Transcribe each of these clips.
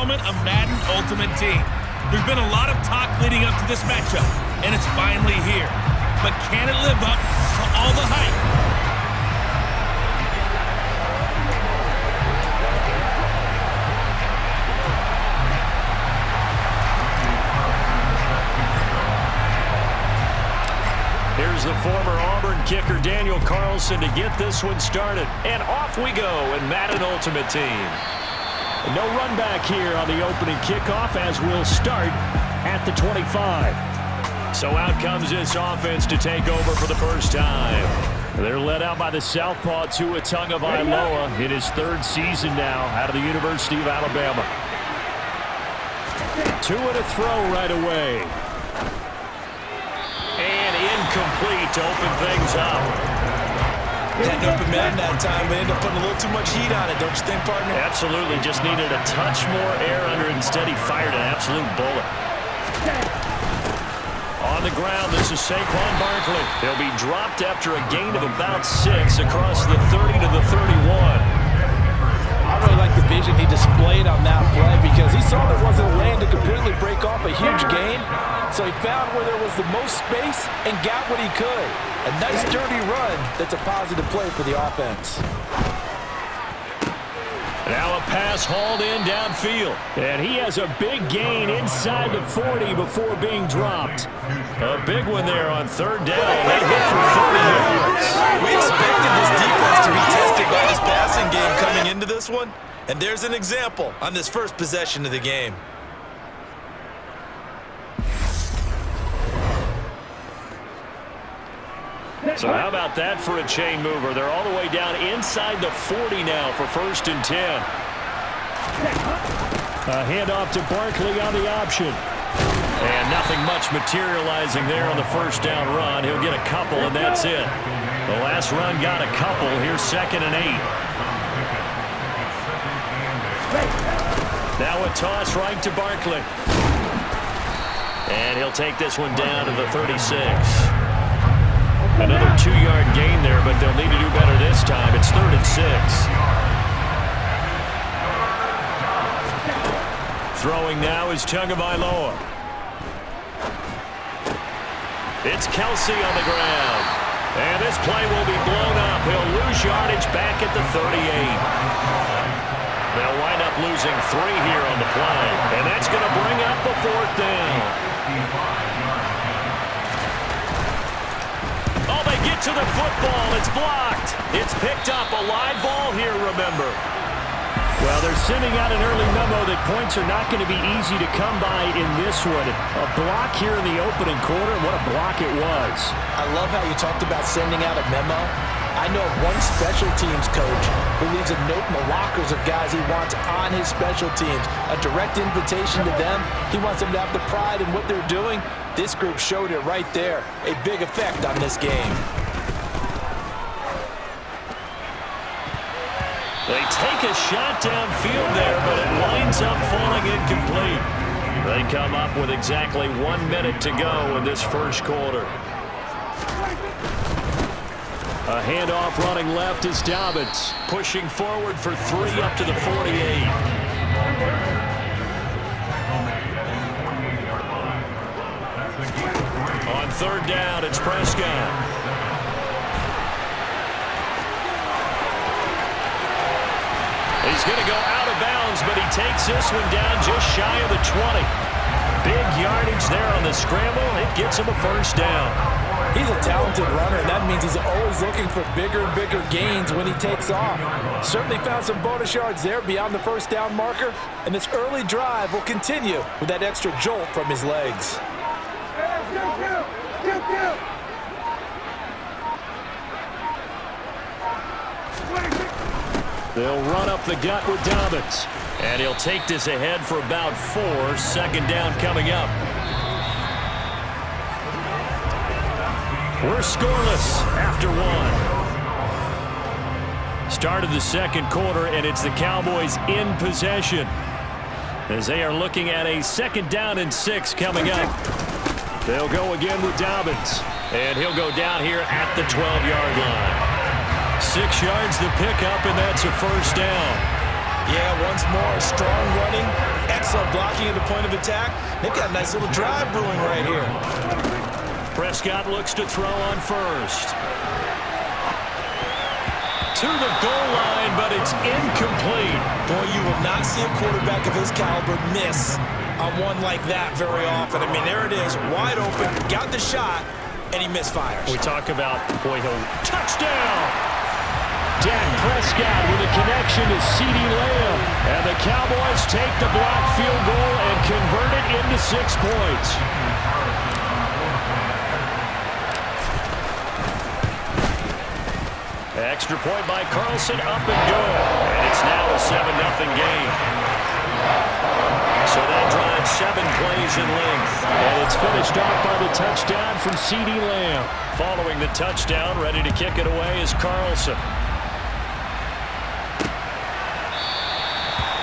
installment of Madden Ultimate Team. There's been a lot of talk leading up to this matchup, and it's finally here. But can it live up to all the hype? Here's the former Auburn kicker Daniel Carlson to get this one started. And off we go in Madden Ultimate Team. No run back here on the opening kickoff as we'll start at the 25. So out comes this offense to take over for the first time. They're led out by the southpaw Tua Tagovailoa in his third season now out of the University of Alabama. Tua to throw right away. And incomplete to open things up. That open man that time, but ended up putting a little too much heat on it, don't you think, partner? Absolutely. Just needed a touch more air under it. Instead, he fired an absolute bullet. On the ground, this is Saquon Barkley. He'll be dropped after a gain of about 6 across the 30 to the 31. I really like the vision he displayed on that play because he saw there wasn't a lane to completely break off a huge gain. So he found where there was the most space and got what he could. A nice dirty run that's a positive play for the offense. Now a pass hauled in downfield. And he has a big gain inside the 40 before being dropped. A big one there on third down. They hit for 30 yards. We expected this defense to be tested by this passing game coming into this one. And there's an example on this first possession of the game. So how about that for a chain mover? They're all the way down inside the 40 now for 1st and 10. A handoff to Barkley on the option. And nothing much materializing there on the first down run. He'll get a couple, and that's it. The last run got a couple. Here's 2nd and 8. Now a toss right to Barkley. And he'll take this one down to the 36. Another 2-yard gain there, but they'll need to do better this time. It's 3rd and 6. Throwing now is Tagovailoa. It's Kelsey on the ground. And this play will be blown up. He'll lose yardage back at the 38. They'll wind up losing 3 here on the play. And that's going to bring up the 4th down. Get to the football. It's blocked. It's picked up. A live ball here, remember. Well, they're sending out an early memo that points are not going to be easy to come by in this one. A block here in the opening quarter. What a block it was. I love how you talked about sending out a memo. I know of one special teams coach who leaves a note in the lockers of guys he wants on his special teams. A direct invitation to them. He wants them to have the pride in what they're doing. This group showed it right there. A big effect on this game. They take a shot downfield there, but it winds up falling incomplete. They come up with exactly 1 minute to go in this first quarter. A handoff running left is Dobbins. Pushing forward for 3 up to the 48. On 3rd down, it's Prescott. He's going to go out of bounds, but he takes this one down just shy of the 20. Big yardage there on the scramble. It gets him a 1st down. He's a talented runner, and that means he's always looking for bigger and bigger gains when he takes off. Certainly found some bonus yards there beyond the 1st down marker, and this early drive will continue with that extra jolt from his legs. They'll run up the gut with Dobbins. And he'll take this ahead for about 4. 2nd down coming up. We're scoreless after 1. Start of the 2nd quarter, and it's the Cowboys in possession as they are looking at a 2nd down and 6 coming up. They'll go again with Dobbins, and he'll go down here at the 12-yard line. 6 yards to pick up, and that's a 1st down. Yeah, once more, strong running, blocking at the point of attack. They've got a nice little drive brewing right here. Prescott looks to throw on first. To the goal line, but it's incomplete. Boy, you will not see a quarterback of his caliber miss on one like that very often. I mean, there it is, wide open, got the shot, and he misfires. We talk about, boy, touchdown! Dak Prescott with a connection to CeeDee Lamb. And the Cowboys take the blocked field goal and convert it into 6 points. Extra point by Carlson, up and good. And it's now a 7-0 game. So that drive 7 plays in length. And it's finished off by the touchdown from CeeDee Lamb. Following the touchdown, ready to kick it away is Carlson.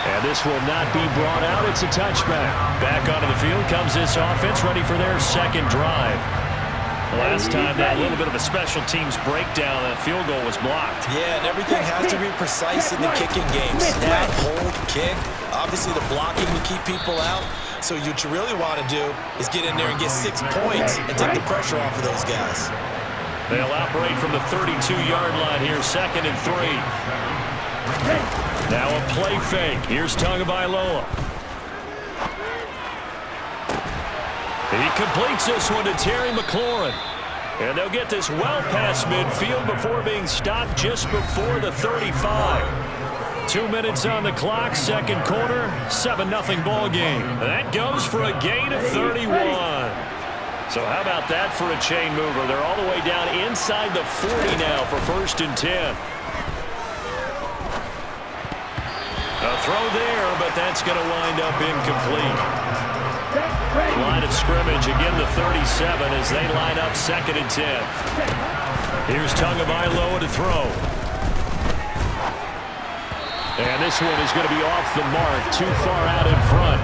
And this will not be brought out. It's a touchback. Back onto the field comes this offense, ready for their second drive. Last time, that little bit of a special teams breakdown, that field goal was blocked. Yeah, and everything has to be precise in the kicking game. Snap, hold, kick. Obviously, the blocking to keep people out. So what you really want to do is get in there and get 6 points and take the pressure off of those guys. They'll operate from the 32-yard line here, 2nd and 3. Now a play fake. Here's Tagovailoa. He completes this one to Terry McLaurin. And they'll get this well past midfield before being stopped just before the 35. 2 minutes on the clock, second quarter, 7-0 ball game. That goes for a gain of 31. So how about that for a chain mover? They're all the way down inside the 40 now for 1st and 10. A throw there, but that's going to wind up incomplete. Line of scrimmage, again the 37 as they line up 2nd and 10. Here's Tagovailoa to throw. And this one is going to be off the mark, too far out in front.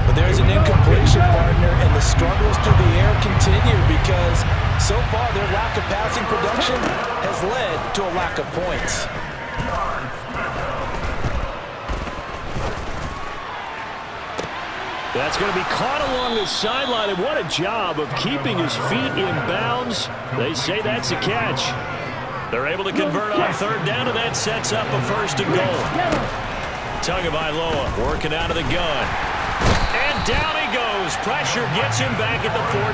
But there's an incompletion, partner, and the struggles through the air continue because so far their lack of passing production has led to a lack of points. That's going to be caught along the sideline, and what a job of keeping his feet in bounds. They say that's a catch. They're able to convert on 3rd down, and that sets up a 1st and goal. Tagovailoa working out of the gun. And down he goes. Pressure gets him back at the 14.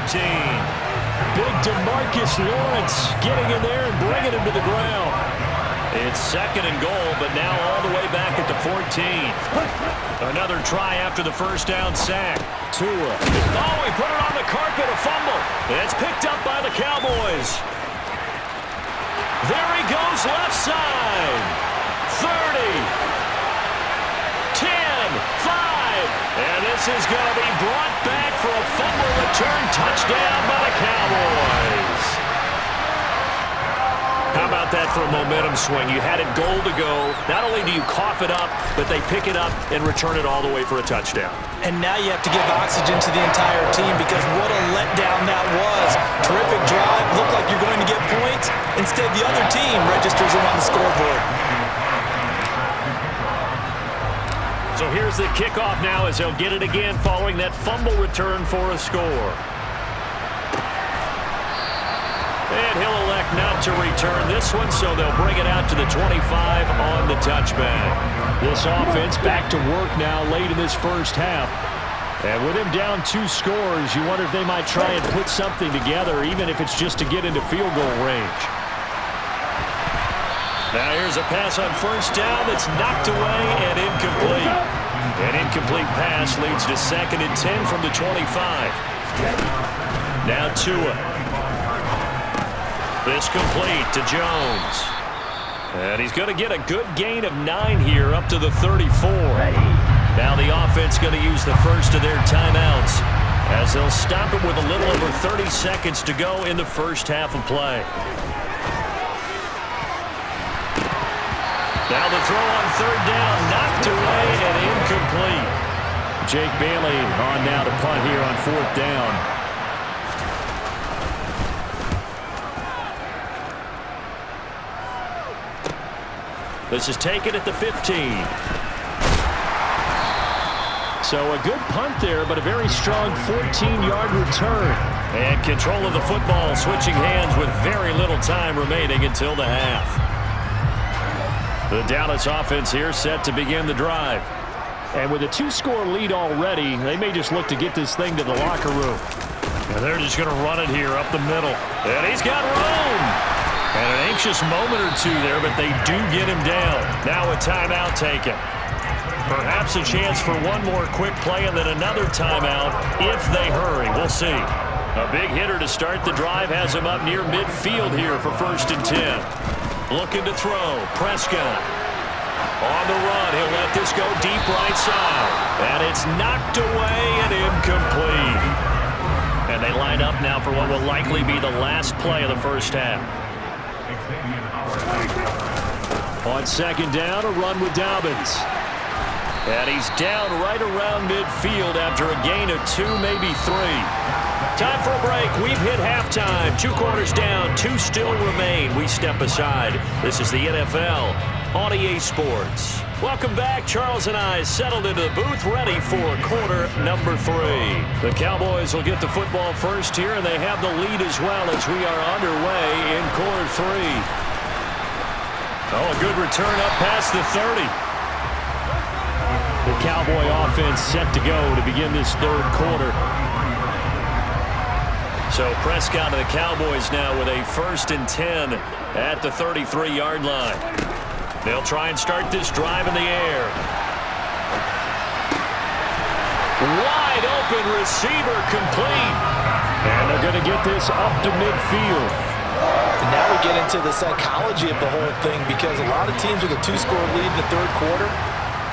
Big DeMarcus Lawrence getting in there and bringing him to the ground. It's 2nd and goal, but now all the way back at the 14. Another try after the 1st down sack. Tua. Oh, he put it on the carpet, a fumble. It's picked up by the Cowboys. There he goes, left side. 30. 10. 5. And this is going to be brought back for a fumble return touchdown by the Cowboys. How about that for a momentum swing? You had it goal to go. Not only do you cough it up, but they pick it up and return it all the way for a touchdown. And now you have to give oxygen to the entire team because what a letdown that was. Terrific drive. Looked like you're going to get points. Instead, the other team registers them on the scoreboard. So here's the kickoff now as they'll get it again following that fumble return for a score. And he'll elect not to return this one, so they'll bring it out to the 25 on the touchback. This offense back to work now late in this 1st half. And with him down 2 scores, you wonder if they might try and put something together, even if it's just to get into field goal range. Now here's a pass on 1st down that's knocked away and incomplete. An incomplete pass leads to 2nd and 10 from the 25. Now Tua. This complete to Jones. And he's going to get a good gain of 9 here up to the 34. Now the offense going to use the first of their timeouts as they'll stop it with a little over 30 seconds to go in the 1st half of play. Now the throw on 3rd down, knocked away and incomplete. Jake Bailey on now to punt here on 4th down. This is taken at the 15. So a good punt there, but a very strong 14-yard return. And control of the football, switching hands with very little time remaining until the half. The Dallas offense here set to begin the drive. And with a 2-score lead already, they may just look to get this thing to the locker room. And they're just going to run it here up the middle. And he's got room. And an anxious moment or two there, but they do get him down. Now a timeout taken. Perhaps a chance for one more quick play and then another timeout if they hurry. We'll see. A big hitter to start the drive has him up near midfield here for 1st and 10. Looking to throw. Prescott. On the run. He'll let this go deep right side. And it's knocked away and incomplete. And they line up now for what will likely be the last play of the first half. On 2nd down, a run with Dobbins. And he's down right around midfield after a gain of 2, maybe 3. Time for a break. We've hit halftime. 2 quarters down, 2 still remain. We step aside. This is the NFL on EA Sports. Welcome back. Charles and I settled into the booth, ready for quarter number 3. The Cowboys will get the football first here, and they have the lead as well as we are underway in quarter 3. Oh, a good return up past the 30. The Cowboy offense set to go to begin this 3rd quarter. So Prescott and the Cowboys now with a 1st and 10 at the 33-yard line. They'll try and start this drive in the air. Wide open receiver complete. And they're going to get this up to midfield. And now we get into the psychology of the whole thing, because a lot of teams with a 2-score lead in the 3rd quarter,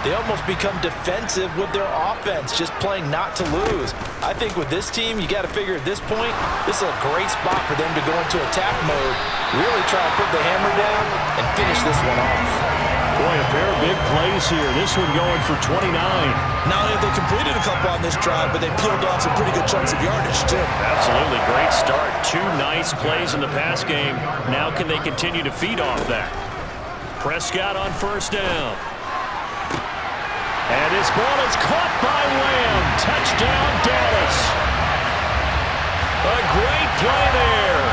they almost become defensive with their offense, just playing not to lose. I think with this team, you got to figure at this point, this is a great spot for them to go into attack mode, really try to put the hammer down and finish this one off. Boy, a pair of big plays here. This one going for 29. Not only have they completed a couple on this drive, but they peeled off some pretty good chunks of yardage, too. Absolutely. Great start. 2 nice plays in the pass game. Now can they continue to feed off that? Prescott on 1st down. And his ball is caught by Lamb. Touchdown, Dallas. A great play there.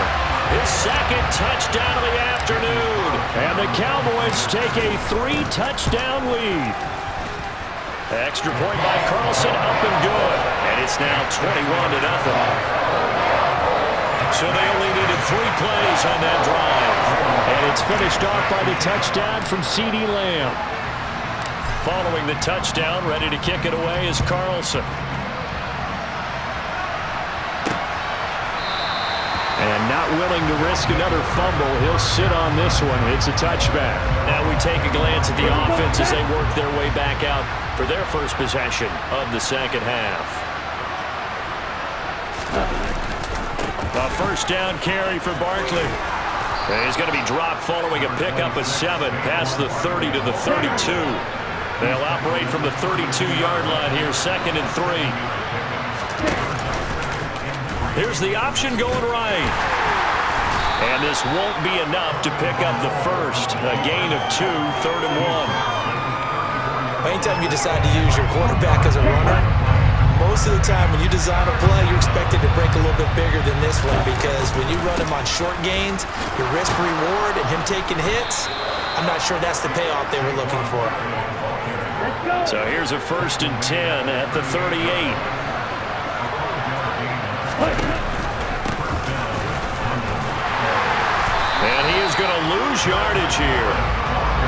His 2nd touchdown of the afternoon. And the Cowboys take a 3-touchdown lead. Extra point by Carlson, up and good. And it's now 21-0. So they only needed 3 plays on that drive. And it's finished off by the touchdown from CeeDee Lamb. Following the touchdown, ready to kick it away is Carlson. And not willing to risk another fumble, he'll sit on this one. It's a touchback. Now we take a glance at the offense as they work their way back out for their first possession of the 2nd half. A 1st down carry for Barkley. And he's going to be dropped following a pickup of 7 past the 30 to the 32. They'll operate from the 32-yard line here, 2nd and 3. Here's the option going right. And this won't be enough to pick up the first. A gain of 2, 3rd and 1. Anytime you decide to use your quarterback as a runner, most of the time when you design a play, you're expected to break a little bit bigger than this one, because when you run him on short gains, your risk-reward and him taking hits, I'm not sure that's the payoff they were looking for. So here's a 1st and 10 at the 38. And he is going to lose yardage here.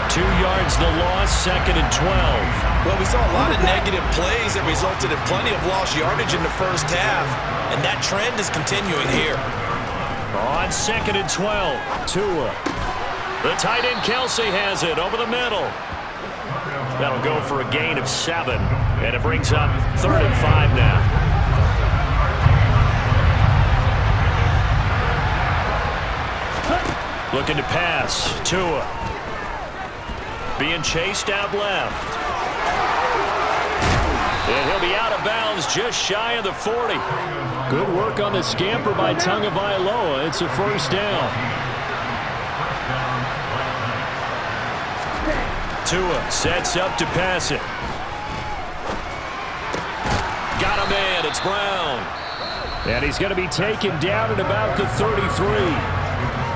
2 yards the loss, 2nd and 12. Well, we saw a lot of negative plays that resulted in plenty of lost yardage in the first half, and that trend is continuing here. On 2nd and 12, Tua. The tight end Kelsey has it over the middle. That'll go for a gain of 7, and it brings up 3rd and 5 now. Looking to pass, Tua. Being chased out left. And he'll be out of bounds just shy of the 40. Good work on the scamper by Tagovailoa. It's a 1st down. Tua sets up to pass it. Brown. And he's going to be taken down at about the 33.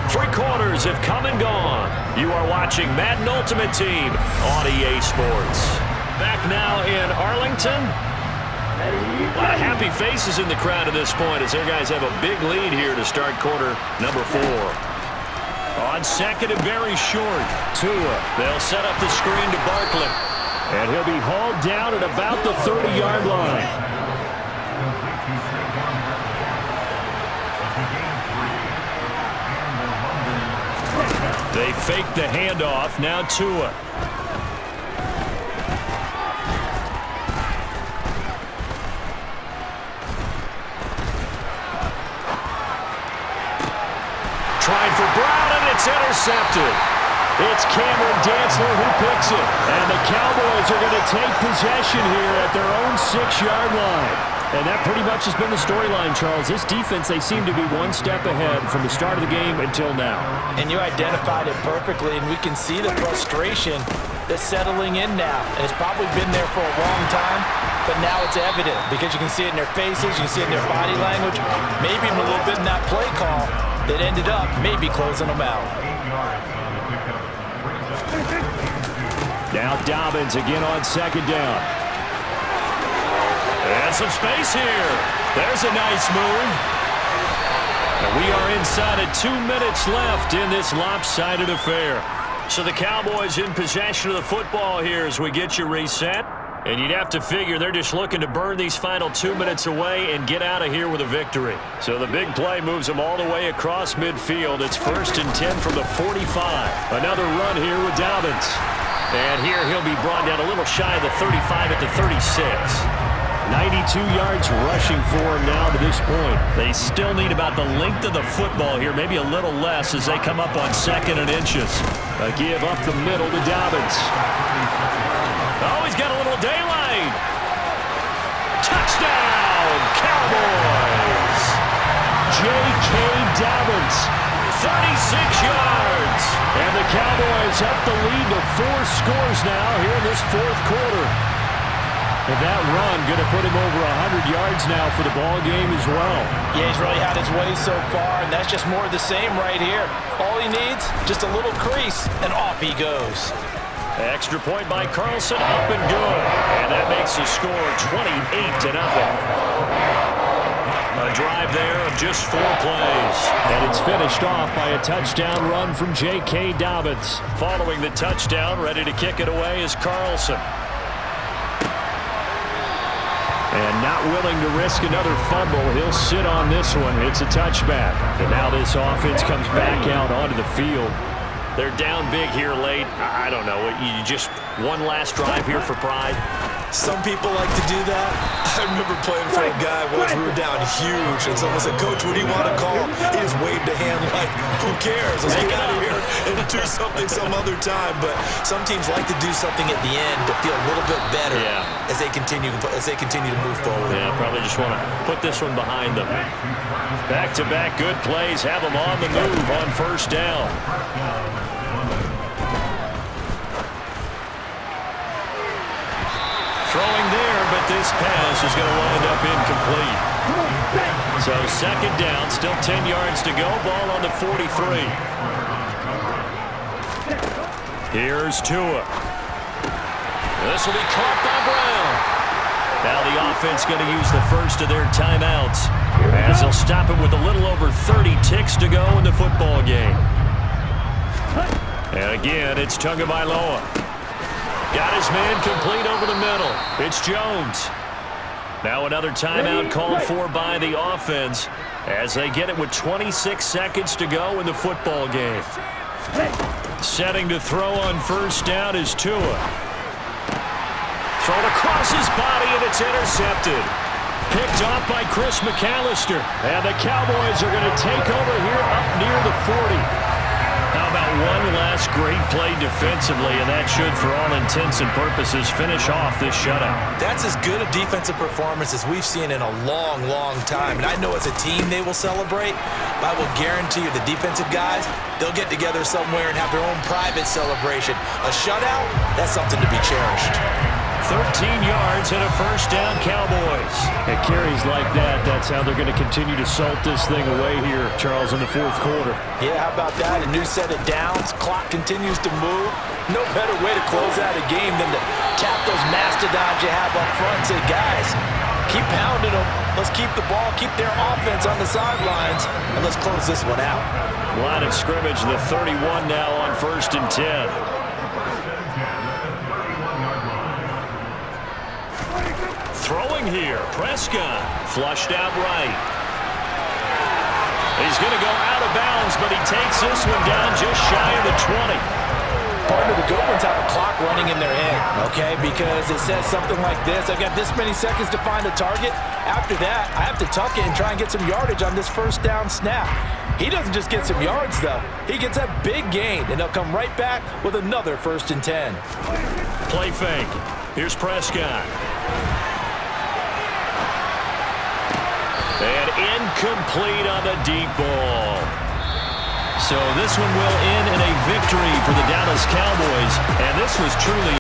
3 quarters have come and gone. You are watching Madden Ultimate Team on EA Sports. Back now in Arlington. A lot of happy faces in the crowd at this point as their guys have a big lead here to start quarter number 4. On second and very short, Tua. They'll set up the screen to Barkley. And he'll be hauled down at about the 30-yard line. They fake the handoff. Now Tua. Trying for Brown, and it's intercepted. It's Cameron Dantzler who picks it. And the Cowboys are going to take possession here at their own 6-yard line. And that pretty much has been the storyline, Charles. This defense, they seem to be one step ahead from the start of the game until now. And you identified it perfectly, and we can see the frustration that's settling in now. And it's probably been there for a long time, but now it's evident because you can see it in their faces, you can see it in their body language, maybe even a little bit in that play call that ended up maybe closing them out. Now Dobbins again on second down. And some space here. There's a nice move. And we are inside of 2 minutes left in this lopsided affair. So the Cowboys in possession of the football here as we get you reset. And you'd have to figure they're just looking to burn these final 2 minutes away and get out of here with a victory. So the big play moves them all the way across midfield. It's 1st and 10 from the 45. Another run here with Dobbins. And here he'll be brought down a little shy of the 35 at the 36. 92 yards rushing for him now to this point. They still need about the length of the football here, maybe a little less as they come up on 2nd and inches. A give up the middle to Dobbins. Oh, he's got a little daylight. Touchdown, Cowboys. J.K. Dobbins, 36 yards. And the Cowboys up the lead to 4 scores now here in this 4th quarter. And that run going to put him over 100 yards now for the ball game as well. Yeah, he's really had his way so far, and that's just more of the same right here. All he needs, just a little crease, and off he goes. Extra point by Carlson, up and good. And that makes the score 28-0. A drive there of just 4 plays. And it's finished off by a touchdown run from J.K. Dobbins. Following the touchdown, ready to kick it away is Carlson. And not willing to risk another fumble, he'll sit on this one. It's a touchback. And now this offense comes back out onto the field. They're down big here late. I don't know. You just one last drive here for pride. Some people like to do that. I remember playing for a guy once we were down huge, and someone said, "Coach, what do you want to call?" He just waved a hand like, "Who cares? Let's get out of here and do something some other time." But some teams like to do something at the end to feel a little bit better as they continue to move forward. Yeah, probably just want to put this one behind them. Back-to-back good plays have them on the move on 1st down. Throwing there, but this pass is going to wind up incomplete. So 2nd down, still 10 yards to go. Ball on the 43. Here's Tua. This will be caught by Brown. Now the offense going to use the first of their timeouts as they'll stop it with a little over 30 ticks to go in the football game. And again, it's Tagovailoa. Got his man complete over the middle. It's Jones. Now another timeout called for by the offense as they get it with 26 seconds to go in the football game. Setting to throw on 1st down is Tua. Thrown across his body, and it's intercepted. Picked off by Chris McAllister. And the Cowboys are going to take over here up near the 40. How about one last great play defensively, and that should, for all intents and purposes, finish off this shutout. That's as good a defensive performance as we've seen in a long, long time. And I know as a team they will celebrate, but I will guarantee you the defensive guys, they'll get together somewhere and have their own private celebration. A shutout, that's something to be cherished. 13 yards and a 1st down, Cowboys. And carries like that, that's how they're going to continue to salt this thing away here, Charles, in the fourth quarter. Yeah, how about that? A new set of downs. Clock continues to move. No better way to close out a game than to tap those mastodons you have up front. Say, guys, keep pounding them. Let's keep the ball, keep their offense on the sidelines, and let's close this one out. Line of scrimmage, the 31 now on 1st and 10. Throwing here, Prescott, flushed out right. He's going to go out of bounds, but he takes this one down just shy of the 20. Partner, the good ones have a clock running in their head, okay? Because it says something like this: I got this many seconds to find a target. After that, I have to tuck it and try and get some yardage on this first down snap. He doesn't just get some yards, though. He gets a big gain, and they'll come right back with another 1st and 10. Play fake. Here's Prescott. And incomplete on the deep ball. So this one will end in a victory for the Dallas Cowboys. And this was truly